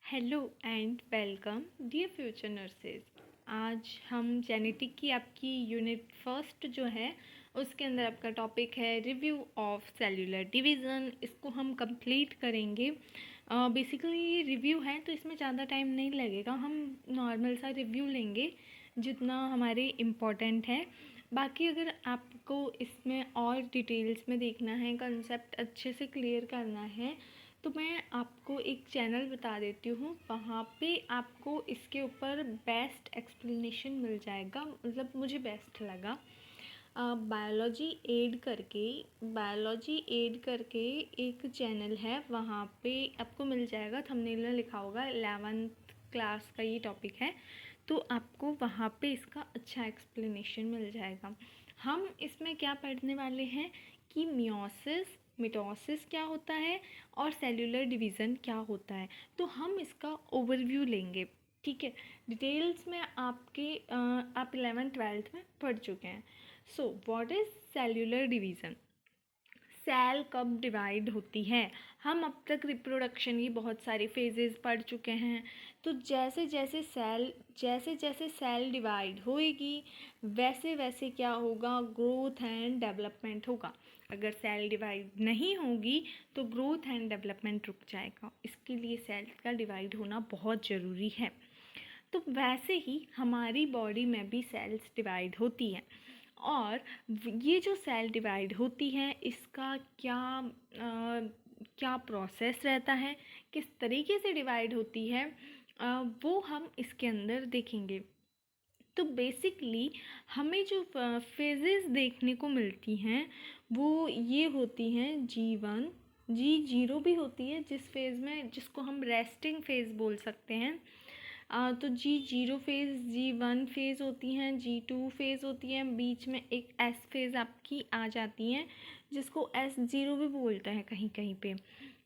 Hello and welcome dear future nurses. आज हम genetic की आपकी यूनिट फर्स्ट जो है उसके अंदर आपका टॉपिक है रिव्यू ऑफ सेल्यूलर डिवीज़न। इसको हम कंप्लीट करेंगे। बेसिकली ये रिव्यू है तो इसमें ज़्यादा टाइम नहीं लगेगा। हम नॉर्मल सा रिव्यू लेंगे जितना हमारे इम्पोर्टेंट है। बाकी अगर आपको इसमें और डिटेल्स में देखना है, कंसेप्ट अच्छे से क्लियर करना है, तो मैं आपको एक चैनल बता देती हूँ। वहाँ पे आपको इसके ऊपर बेस्ट एक्सप्लेनेशन मिल जाएगा, मतलब मुझे बेस्ट लगा। बायोलॉजी एड करके एक चैनल है, वहाँ पे आपको मिल जाएगा। थंबनेल में लिखा होगा 11th क्लास का ये टॉपिक है, तो आपको वहाँ पे इसका अच्छा एक्सप्लेनेशन मिल जाएगा। हम इसमें क्या पढ़ने वाले हैं कि मिटोसिस क्या होता है और सेल्यूलर डिवीज़न क्या होता है, तो हम इसका ओवरव्यू लेंगे। ठीक है, डिटेल्स में आप 11th-12th में पढ़ चुके हैं। So what is cellular division? Cell कब डिवाइड होती है? हम अब तक रिप्रोडक्शन की बहुत सारी फेजेस पढ़ चुके हैं। तो जैसे जैसे सेल डिवाइड होएगी वैसे वैसे क्या होगा, ग्रोथ एंड डेवलपमेंट होगा। अगर सेल डिवाइड नहीं होगी तो ग्रोथ एंड डेवलपमेंट रुक जाएगा। इसके लिए सेल का डिवाइड होना बहुत ज़रूरी है। तो वैसे ही हमारी बॉडी में भी सेल्स डिवाइड होती हैं। और ये जो सेल डिवाइड होती है इसका क्या प्रोसेस रहता है, किस तरीके से डिवाइड होती है, वो हम इसके अंदर देखेंगे। तो बेसिकली हमें जो फेजेस देखने को मिलती हैं वो ये होती हैं G1, G0 भी होती है जिस फेज़ में, जिसको हम रेस्टिंग फेज़ बोल सकते हैं। तो G0 फेज़, G1 फेज़ होती हैं, G2 फेज़ होती है, बीच में एक S फेज़ आपकी आ जाती है जिसको S0 भी बोलते हैं कहीं कहीं पे।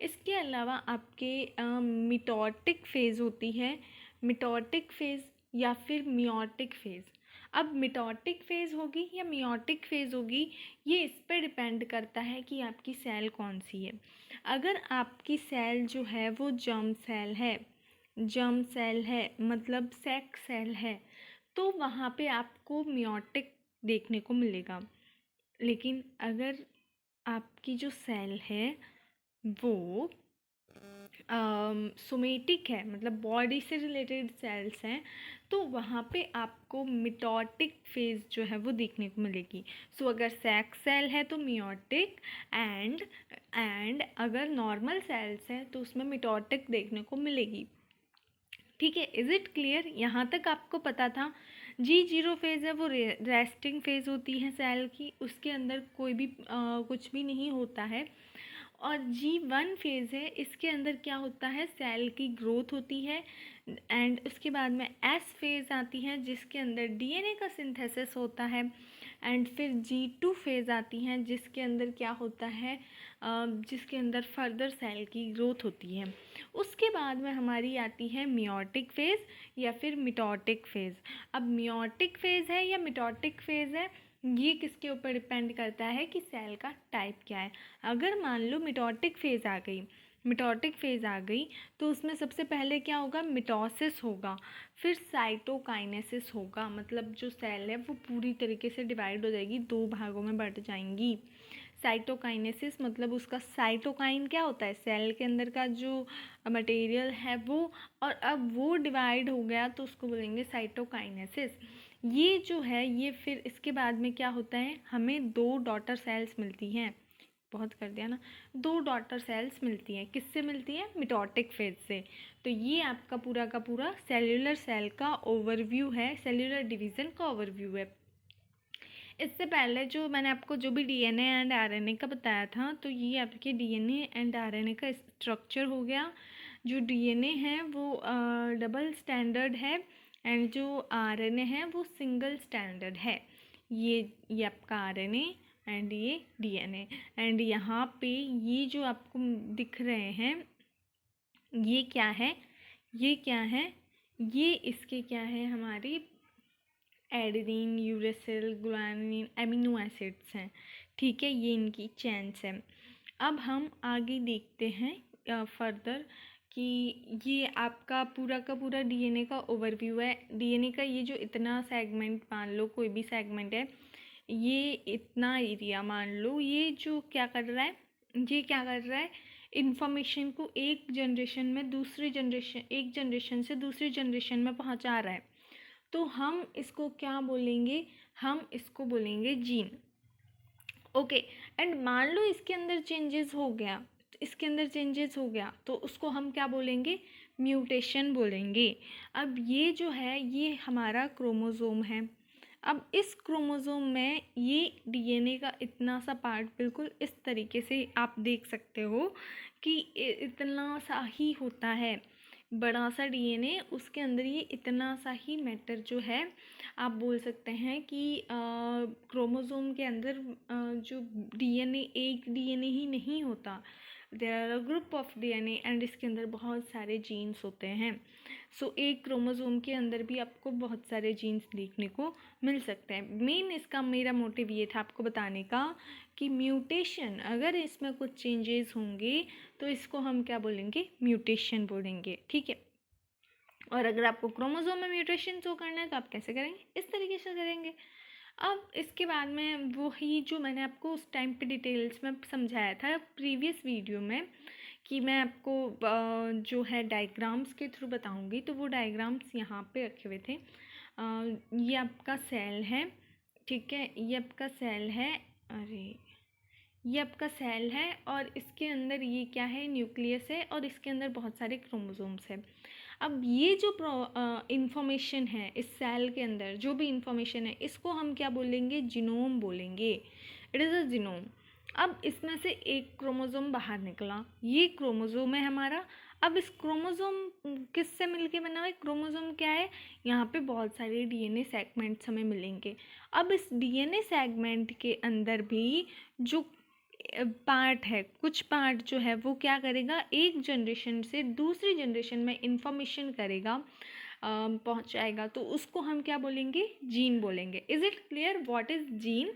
इसके अलावा आपके मिटोटिक फेज़ होती है, मिटोटिक फेज़ या फिर मियोटिक फेज़। अब मिटोटिक फेज़ होगी या मियोटिक फेज़ होगी ये इस पर डिपेंड करता है कि आपकी सेल कौन सी है। अगर आपकी सेल जो है वो जर्म सेल है मतलब सेक्स सेल है, तो वहाँ पे आपको मियोटिक देखने को मिलेगा। लेकिन अगर आपकी जो सेल है वो सोमेटिक है, मतलब बॉडी से रिलेटेड सेल्स हैं, तो वहाँ पे आपको मिटोटिक फेज़ जो है वो देखने को मिलेगी। सो अगर सेक्स सेल है तो मियोटिक, एंड अगर नॉर्मल सेल्स हैं तो उसमें मिटोटिक देखने को मिलेगी। ठीक है, इज़ इट क्लियर? यहाँ तक आपको पता था। G0 फेज़ है वो रेस्टिंग फेज़ होती है सेल की, उसके अंदर कोई भी कुछ भी नहीं होता है। और G1 फेज़ है, इसके अंदर क्या होता है, सेल की ग्रोथ होती है। एंड उसके बाद में S फेज़ आती है जिसके अंदर DNA का सिंथेसिस होता है। एंड फिर G2 फेज़ आती हैं जिसके अंदर क्या होता है, जिसके अंदर फर्दर सेल की ग्रोथ होती है। उसके बाद में हमारी आती है मियोटिक फेज़ या फिर मिटोटिक फेज़। अब मियोटिक फेज़ है या मिटोटिक फेज़ है, ये किसके ऊपर डिपेंड करता है कि सेल का टाइप क्या है। अगर मान लो मिटोटिक फेज़ आ गई तो उसमें सबसे पहले क्या होगा, मिटोसिस होगा, फिर साइटोकाइनेसिस होगा। मतलब जो सेल है वो पूरी तरीके से डिवाइड हो जाएगी, दो भागों में बढ़ जाएंगी। साइटोकाइनेसिस मतलब उसका साइटोकाइन क्या होता है, सेल के अंदर का जो मटेरियल है वो, और अब वो डिवाइड हो गया तो उसको बोलेंगे साइटोकाइनेसिस। ये जो है ये फिर इसके बाद में क्या होता है, हमें दो डॉटर सेल्स मिलती हैं। बहुत कर दिया ना, दो डॉटर सेल्स मिलती हैं। किससे मिलती हैं? मिटोटिक फेज से। तो ये आपका पूरा का पूरा सेल्यूलर सेल का ओवरव्यू है, सेल्यूलर डिवीज़न का ओवरव्यू है। इससे पहले जो मैंने आपको जो भी डीएनए एंड आरएनए का बताया था, तो ये आपके डीएनए एंड आरएनए का स्ट्रक्चर हो गया। जो डीएनए है वो डबल स्टैंडर्ड है एंड जो आरएनए है वो सिंगल स्टैंडर्ड है। ये आपका आरएनए एंड ये डीएनए। एंड यहाँ पे ये जो आपको दिख रहे हैं ये क्या है, ये इसके क्या है, हमारी adenine, uracil, guanine amino acids हैं। ठीक है, ये इनकी चेन्स हैं। अब हम आगे देखते हैं फर्दर कि ये आपका पूरा का पूरा डीएनए का ओवरव्यू है। डीएनए का ये जो इतना सेगमेंट, मान लो कोई भी सेगमेंट है, ये इतना एरिया मान लो, ये जो क्या कर रहा है, ये क्या कर रहा है, इन्फॉर्मेशन को एक जनरेशन में दूसरी जनरेशन, एक जनरेशन से दूसरी जनरेशन में पहुंचा रहा है। तो हम इसको क्या बोलेंगे, हम इसको बोलेंगे जीन। ओके, एंड मान लो इसके अंदर चेंजेस हो गया, इसके अंदर चेंजेस हो गया तो उसको हम क्या बोलेंगे, म्यूटेशन बोलेंगे। अब ये जो है ये हमारा क्रोमोसोम है। अब इस क्रोमोसोम में ये डीएनए का इतना सा पार्ट बिल्कुल इस तरीके से आप देख सकते हो कि इतना सा ही होता है, बड़ा सा डीएनए, उसके अंदर ये इतना सा ही मैटर जो है, आप बोल सकते हैं कि क्रोमोसोम के अंदर जो डीएनए, एक डीएनए ही नहीं होता, there are a group of DNA and इसके अंदर बहुत सारे जीन्स होते हैं। सो एक क्रोमोसोम के अंदर भी आपको बहुत सारे जीन्स देखने को मिल सकते हैं। मेन इसका मेरा मोटिव ये था आपको बताने का कि म्यूटेशन, अगर इसमें कुछ चेंजेस होंगे तो इसको हम क्या बोलेंगे, म्यूटेशन बोलेंगे, ठीक है। और अगर आपको क्रोमोसोम में म्यूटेशन शो करना है तो आप कैसे करेंगे, इस तरीके से करेंगे। अब इसके बाद में वही जो मैंने आपको उस टाइम पे डिटेल्स में समझाया था प्रीवियस वीडियो में, कि मैं आपको जो है डायग्राम्स के थ्रू बताऊंगी, तो वो डायग्राम्स यहाँ पे रखे हुए थे। ये आपका सेल है, ठीक है, ये आपका सेल है, अरे ये आपका सेल है, और इसके अंदर ये क्या है, न्यूक्लियस है, और इसके अंदर बहुत सारे क्रोमोसोम्स हैं। अब ये जो इंफॉर्मेशन है इस सेल के अंदर, जो भी इंफॉर्मेशन है, इसको हम क्या बोलेंगे, जीनोम बोलेंगे। It is a genome. अब इसमें से एक क्रोमोसोम बाहर निकला, ये क्रोमोसोम है हमारा। अब इस क्रोमोसोम किससे मिलके बना हुआ है, क्रोमोसोम क्या है, यहाँ पे बहुत सारे डीएनए सेगमेंट्स हमें मिलेंगे। अब इस डीएनए सेगमेंट के अंदर भी जो पार्ट है, कुछ पार्ट जो है वो क्या करेगा, एक जनरेशन से दूसरी जनरेशन में इंफॉर्मेशन करेगा, पहुंचाएगा, तो उसको हम क्या बोलेंगे, जीन बोलेंगे। Is it clear what is gene.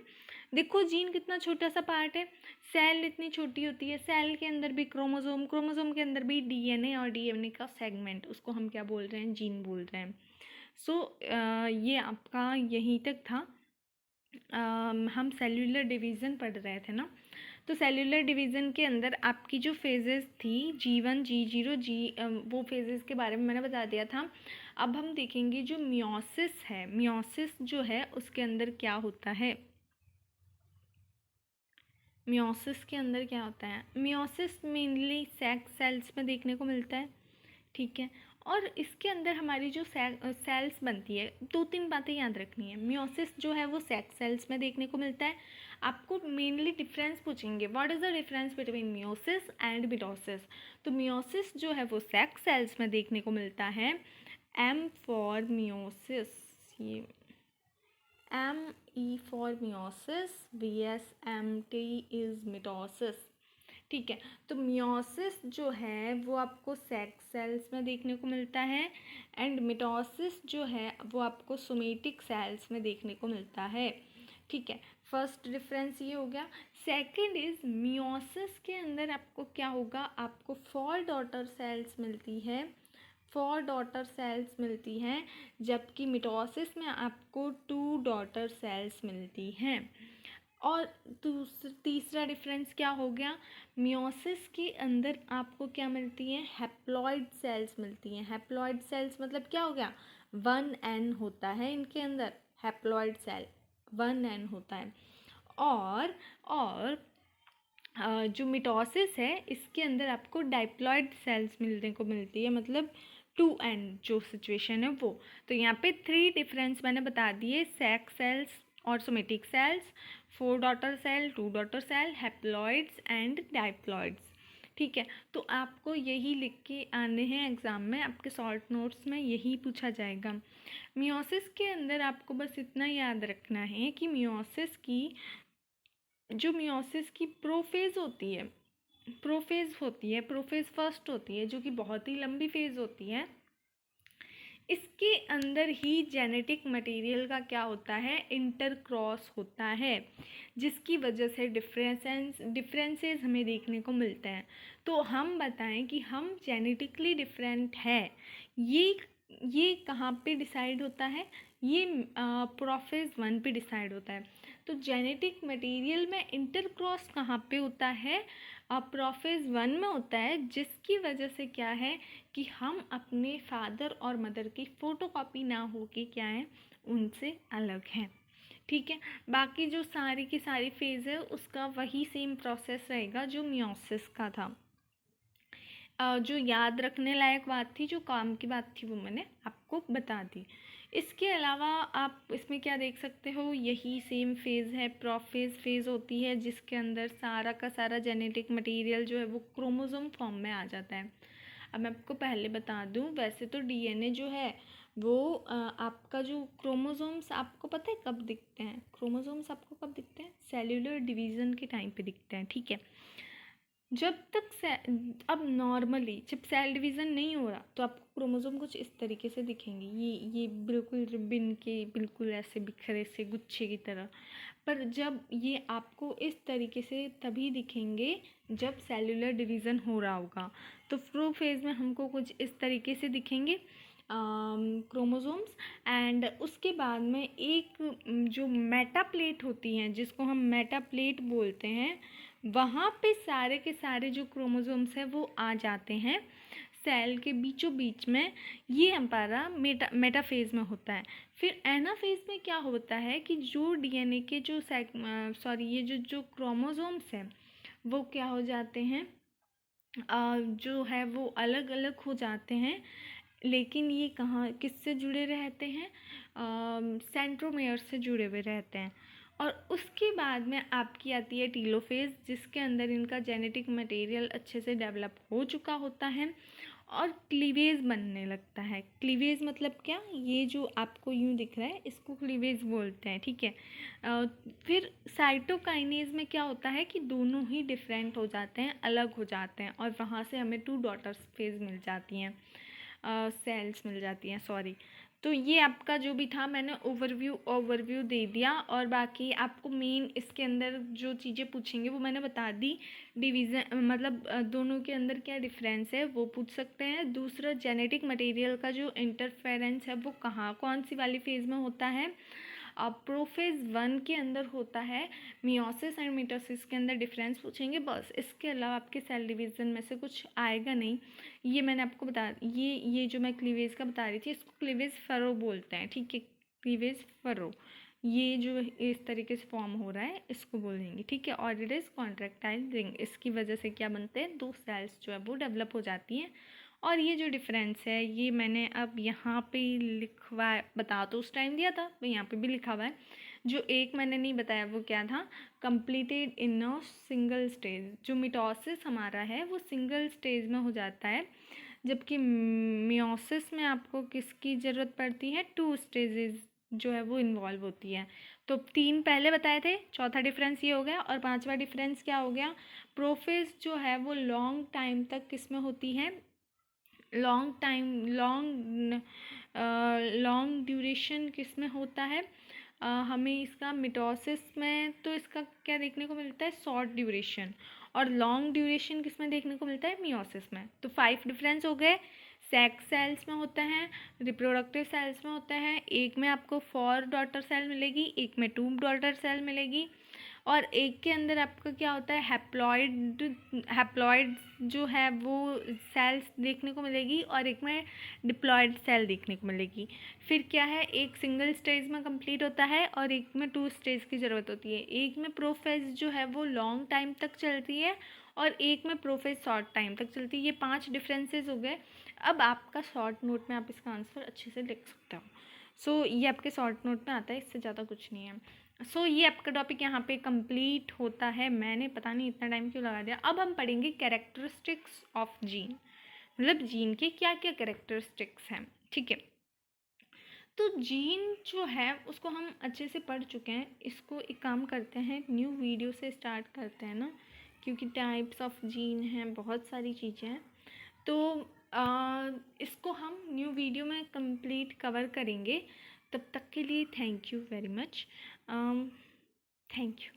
देखो जीन कितना छोटा सा पार्ट है, सेल इतनी छोटी होती है, सेल के अंदर भी क्रोमोसोम, क्रोमोसोम के अंदर भी डीएनए, और डीएनए का सेगमेंट, उसको हम क्या बोल रहे हैं, जीन बोल रहे हैं। सो ये आपका यहीं तक था। हम सेल्यूलर डिवीज़न पढ़ रहे थे ना, तो सेल्यूलर डिवीज़न के अंदर आपकी जो फेजेस थी, G1 G0 वो फेजेस के बारे में मैंने बता दिया था। अब हम देखेंगे जो मियोसिस है, मियोसिस जो है उसके अंदर क्या होता है, मियोसिस के अंदर क्या होता है, मियोसिस मेनली सेक्स सेल्स में देखने को मिलता है, ठीक है। और इसके अंदर हमारी जो सेल्स बनती है, दो तीन बातें याद रखनी है। मियोसिस जो है वो सेक्स सेल्स में देखने को मिलता है। आपको मेनली डिफरेंस पूछेंगे, what is the difference between meiosis and mitosis. तो मियोसिस जो है वो सेक्स सेल्स में देखने को मिलता है, एम फॉर मियोसिस, ये ME for meiosis, VSMT is mitosis, ठीक है। तो मियोसिस जो है वो आपको सेक्स सेल्स में देखने को मिलता है, एंड मिटोसिस जो है वो आपको सोमेटिक सेल्स में देखने को मिलता है, ठीक है। फर्स्ट डिफरेंस ये हो गया। सेकंड इज मियोसिस के अंदर आपको क्या होगा, आपको 4 डॉटर सेल्स मिलती है, 4 डॉटर सेल्स मिलती हैं, जबकि मिटोसिस में आपको 2 डॉटर सेल्स मिलती हैं। और तीसरा डिफरेंस क्या हो गया, मियोसिस के अंदर आपको क्या मिलती है, हैप्लॉइड सेल्स मिलती हैं। हैप्लॉइड सेल्स मतलब क्या हो गया, 1N होता है इनके अंदर, हैप्लॉइड सेल 1N होता है। और जो मिटोसिस है इसके अंदर आपको डाइप्लॉइड सेल्स मिलने को मिलती है, मतलब 2N जो सिचुएशन है वो। तो यहाँ पे 3 डिफरेंस मैंने बता दिए, सेक्स सेल्स और somatic cells, 4 daughter cell, 2 daughter cell, haploids and diploids, ठीक है। तो आपको यही लिख के आने हैं एग्ज़ाम में, आपके शॉर्ट नोट्स में यही पूछा जाएगा। मियोसिस के अंदर आपको बस इतना याद रखना है कि मियोसिस की प्रोफेज होती है, प्रोफेज फर्स्ट होती है, जो कि बहुत ही लंबी फेज़ होती है। इसके अंदर ही जेनेटिक मटेरियल का क्या होता है, इंटरक्रॉस होता है, जिसकी वजह से डिफरेंसेस हमें देखने को मिलते हैं। तो हम बताएं कि हम जेनेटिकली डिफरेंट है, ये कहाँ पे डिसाइड होता है, ये प्रोफेज 1 पे डिसाइड होता है। तो जेनेटिक मटेरियल में इंटरक्रॉस कहाँ पे होता है, प्रोफेज 1 में होता है, जिसकी वजह से क्या है कि हम अपने फादर और मदर की फ़ोटोकॉपी ना हो के क्या है, उनसे अलग हैं। ठीक है, बाकी जो सारी की सारी फेज़ है उसका वही सेम प्रोसेस रहेगा जो मियोसिस का था। जो याद रखने लायक बात थी, जो काम की बात थी, वो मैंने आपको बता दी। इसके अलावा आप इसमें क्या देख सकते हो, यही सेम फेज़ है, प्रोफेज फेज़ होती है, जिसके अंदर सारा का सारा जेनेटिक मटेरियल जो है वो क्रोमोसोम फॉर्म में आ जाता है। अब मैं आपको पहले बता दूं, वैसे तो डीएनए जो है वो आपका जो क्रोमोसोम्स आपको पता है कब दिखते हैं, क्रोमोसोम्स आपको कब दिखते हैं, सेल्यूलर डिवीज़न के टाइम पे दिखते हैं। ठीक है, जब तक अब नॉर्मली जब सेल डिवीज़न नहीं हो रहा तो आपको क्रोमोसोम कुछ इस तरीके से दिखेंगे, ये बिल्कुल रिबन के बिल्कुल ऐसे बिखरे से गुच्छे की तरह। पर जब ये आपको इस तरीके से तभी दिखेंगे जब सेलुलर डिवीज़न हो रहा होगा। तो प्रोफेज में हमको कुछ इस तरीके से दिखेंगे क्रोमोसोम्स। एंड उसके बाद में एक जो मेटा प्लेट होती हैं, जिसको हम मेटा प्लेट बोलते हैं, वहाँ पे सारे के सारे जो क्रोमोसोम्स हैं वो आ जाते हैं सेल के बीचों बीच में। ये हमारा मेटाफेज में होता है। फिर एनाफेज में क्या होता है कि जो डीएनए के जो ये जो क्रोमोसोम्स हैं वो क्या हो जाते हैं, जो है वो अलग अलग हो जाते हैं। लेकिन ये कहाँ किससे जुड़े रहते हैं, सेंट्रोमेयर से जुड़े हुए रहते हैं। और उसके बाद में आपकी आती है टीलोफेज, जिसके अंदर इनका जेनेटिक मटेरियल अच्छे से डेवलप हो चुका होता है और क्लीवेज बनने लगता है। क्लीवेज मतलब क्या, ये जो आपको यूँ दिख रहा है इसको क्लीवेज बोलते हैं। ठीक है, फिर साइटोकाइनेज में क्या होता है कि दोनों ही डिफरेंट हो जाते हैं, अलग हो जाते हैं, और वहाँ से हमें 2 डॉटर्स फेज मिल जाती हैं, सेल्स मिल जाती हैं, सॉरी। तो ये आपका जो भी था मैंने ओवरव्यू दे दिया, और बाकी आपको मेन इसके अंदर जो चीज़ें पूछेंगे वो मैंने बता दी। डिवीज़न मतलब दोनों के अंदर क्या डिफरेंस है वो पूछ सकते हैं। दूसरा, जेनेटिक मटेरियल का जो इंटरफेरेंस है वो कहाँ कौन सी वाली फेज़ में होता है, प्रोफेज 1 के अंदर होता है, मियोसिस एंड मिटोसिस के अंदर डिफरेंस पूछेंगे बस। इसके अलावा आपके सेल डिवीज़न में से कुछ आएगा नहीं। ये मैंने आपको बता, ये जो मैं क्लीवेज का बता रही थी इसको क्लीवेज फरो बोलते हैं। ठीक है, क्लीवेज फरो, ये जो इस तरीके से फॉर्म हो रहा है इसको बोलेंगे। ठीक है, और इट इज़ कॉन्ट्रैक्टाइल रिंग, इसकी वजह से क्या बनते हैं, 2 सेल्स जो है वो डेवलप हो जाती हैं। और ये जो डिफरेंस है ये मैंने अब यहाँ पे लिखवा बता तो उस टाइम दिया था, तो यहाँ पे भी लिखा हुआ है। जो एक मैंने नहीं बताया वो क्या था, completed in a single stage. जो मिटोसिस हमारा है वो सिंगल स्टेज में हो जाता है, जबकि मियोसिस में आपको किसकी ज़रूरत पड़ती है, 2 स्टेजेस जो है वो इन्वॉल्व होती है। तो 3 पहले बताए थे, चौथा डिफरेंस ये हो गया, और 5वां डिफरेंस क्या हो गया, प्रोफेज जो है वो लॉन्ग टाइम तक किस में होती है, लॉन्ग ड्यूरेशन किस में होता है, हमें इसका मिटोसिस में तो इसका क्या देखने को मिलता है, शॉर्ट ड्यूरेशन, और लॉन्ग ड्यूरेशन किस में देखने को मिलता है, मियोसिस में। तो 5 डिफरेंस हो गए। सेक्स सेल्स में होता है, रिप्रोडक्टिव सेल्स में होता है, एक में आपको 4 डॉटर सेल मिलेगी, एक में 2 डॉटर सेल मिलेगी, और एक के अंदर आपका क्या होता है, हैप्लॉइड जो है वो सेल्स देखने को मिलेगी, और एक में डिप्लॉयड सेल देखने को मिलेगी। फिर क्या है, एक सिंगल स्टेज में कंप्लीट होता है और एक में 2 स्टेज की ज़रूरत होती है। एक में प्रोफेज जो है वो लॉन्ग टाइम तक चलती है और एक में प्रोफेज शॉर्ट टाइम तक चलती है। ये 5 डिफरेंसेस हो गए। अब आपका शॉर्ट नोट में आप इसका आंसर अच्छे से लिख सकते हो। सो ये आपके शॉर्ट नोट में आता है, इससे ज़्यादा कुछ नहीं है। सो ये आपका टॉपिक यहाँ पे कंप्लीट होता है। मैंने पता नहीं इतना टाइम क्यों लगा दिया। अब हम पढ़ेंगे कैरेक्टरिस्टिक्स ऑफ जीन, मतलब जीन के क्या क्या कैरेक्टरिस्टिक्स हैं। ठीक है, तो जीन जो है उसको हम अच्छे से पढ़ चुके हैं। इसको एक काम करते हैं, न्यू वीडियो से स्टार्ट करते हैं ना, क्योंकि टाइप्स ऑफ जीन हैं, बहुत सारी चीज़ें हैं। तो इसको हम न्यू वीडियो में कंप्लीट कवर करेंगे। तब तक के लिए thank you very much. Thank you.